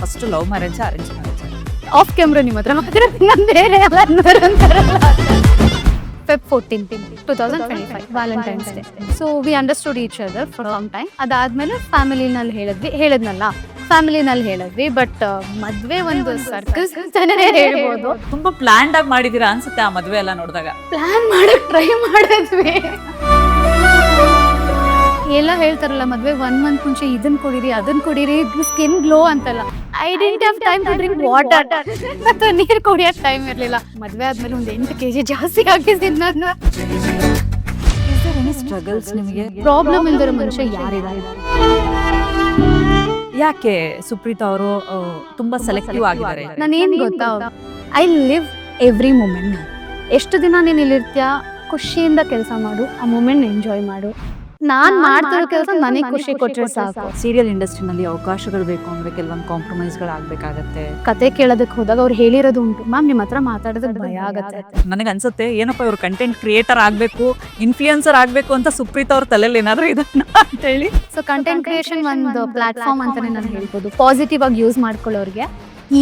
First love marriage arrange marriage? Off camera ನಿಮ್ಮ ಹತ್ರ ಮಾತಾಡ್ತೀನಿ, ನಾನು ಬೇರೆ Feb 14, 2025 Valentine's day. So we understood each other for some time. ಅದಾದ್ಮೇಲೆ ಫ್ಯಾಮಿಲಿನಲ್ಲಿ ಹೇಳಿದ್ವಿ ಬಟ್ ಮದ್ವೆ ಒಂದು ಸರ್ಕಸ್ ಅಂತಾನೆ ಹೇಳ್ಬೋದು. ತುಂಬಾ ಪ್ಲಾನ್ಡ್ ಆಗಿ ಮಾಡಿದೀರಾ ಅನ್ಸುತ್ತೆ ಆ ಮದ್ವೆ ಎಲ್ಲ ನೋಡಿದಾಗ. ಪ್ಲಾನ್ ಮಾಡಕ್ ಟ್ರೈ ಮಾಡಿದ್ವಿ. ಎಲ್ಲ ಹೇಳ್ತಾರಲ್ಲ ಮದ್ವೆ 1 month ಮುಂಚೆ ಇದನ್ ಕೊಡಿರಿ ಅದನ್ ಕೊಡಿರಿ ಸ್ಕಿನ್ ಗ್ಲೋ ಅಂತೆಲ್ಲ. I didn't have time to drink water ಅಥವಾ ನೀರು ಕುಡಿಯೋಕೆ ಟೈಮ್ ಇರಲಿಲ್ಲ. ಮದ್ವೆ ಆದ್ಮೇಲೆ ಒಂದು 8 kg ಜಾಸ್ತಿ ಆಗಿದ್ದೀನಿ ನಾನು. ಸ್ಟ್ರಗಲ್ಸ್ ನಿಮಗೆ? ಪ್ರಾಬ್ಲಮ್ ಇಲ್ದಿರೋ ಮನುಷ್ಯ ಯಾರಿಲ್ಲ. ಯಾಕೆ ಸುಪ್ರೀತಾ ಅವರು ತುಂಬಾ ಸೆಲೆಕ್ಟಿವ್ ಆಗಿದ್ದಾರೆ? ನಾನೇನ್ ಗೊತ್ತಾ, ಐ ಲಿವ್ ಎವ್ರಿ ಮೂಮೆಂಟ್. ಎಷ್ಟು ದಿನ ನೀನು ಇಲ್ಲಿರ್ತೀಯ, ಖುಷಿಯಿಂದ ಕೆಲಸ ಮಾಡು, ಆ ಮೂಮೆಂಟ್ ಎಂಜಾಯ್ ಮಾಡು. ನಾನ್ ಮಾಡ್ತಿರೋ ಕೆಲಸ ನನಗೆ ಖುಷಿ ಕೊಟ್ರೆ ಸಾಕು. ಸೀರಿಯಲ್ ಇಂಡಸ್ಟ್ರಿನಲ್ಲಿ ಅವಕಾಶಗಳು ಬೇಕು ಅಂದ್ರೆ ಕೆಲವೊಂದು ಕಾಂಪ್ರಮೈಸ್ಗಳು ಆಗ್ಬೇಕಾಗತ್ತೆ. ಕತೆ ಕೇಳೋದಕ್ಕೆ ಹೋದಾಗ ಅವ್ರು ಹೇಳಿರೋದು ಉಂಟು, ಮ್ಯಾಮ್ ನಿಮ್ಮ ಹತ್ರ ಮಾತಾಡೋದಕ್ಕೆ ಭಯ ಆಗತ್ತೆ. ನನಗೆ ಅನ್ಸುತ್ತೆ ಏನಪ್ಪ ಇವ್ರು ಕಂಟೆಂಟ್ ಕ್ರಿಯೇಟರ್ ಆಗ್ಬೇಕು, ಇನ್ಫ್ಲೂಯೆನ್ಸರ್ ಆಗ್ಬೇಕು ಅಂತ ಸುಪ್ರೀತಾ ಅವ್ರ ತಲೆಯಲ್ಲಿ ಏನಾದ್ರು ಇದನ್ನ ಅಂತ ಹೇಳಿ. ಸೊ ಕಂಟೆಂಟ್ ಕ್ರಿಯೇಷನ್ ಒಂದು ಪ್ಲಾಟ್ಫಾರ್ಮ್ ಅಂತಾನೆ ನಾನು ಹೇಳ್ಬೋದು. ಪಾಸಿಟಿವ್ ಆಗಿ ಯೂಸ್ ಮಾಡ್ಕೊಳ್ಳೋರಿಗೆ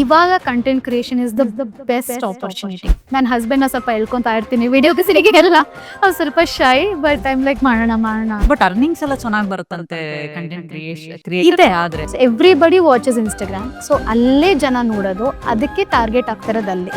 ಇವಾಗ content creation is the best opportunity. ನನ್ನ ಹಸ್ಬೆಂಡ್ ಸ್ವಲ್ಪ ಹೇಳ್ಕೊಂತ ಇರ್ತೀನಿ ವಿಡಿಯೋಗೆ ಸಿರಿಗೆಲ್ಲ, ಅವ್ರು ಸ್ವಲ್ಪ ಶೈ ಬಟ್ ಐಮ್ ಲೈಕ್ ಮಾಡೋಣ. ಬಟ್ ಅರ್ನಿಂಗ್ಸ್ ಎಲ್ಲ ಚೆನ್ನಾಗಿ ಬರುತ್ತಂತೆ ಕಂಟೆಂಟ್ ಕ್ರಿಯೇಟ್ ಆದ್ರೆ. ಎವ್ರಿಬಡಿ ವಾಚಸ್ ಇನ್ಸ್ಟಾಗ್ರಾಮ್, ಸೊ ಅಲ್ಲೇ ಜನ ನೋಡೋದು, ಅದಕ್ಕೆ ಟಾರ್ಗೆಟ್ ಆಗ್ತಿರೋದು ಅಲ್ಲಿ.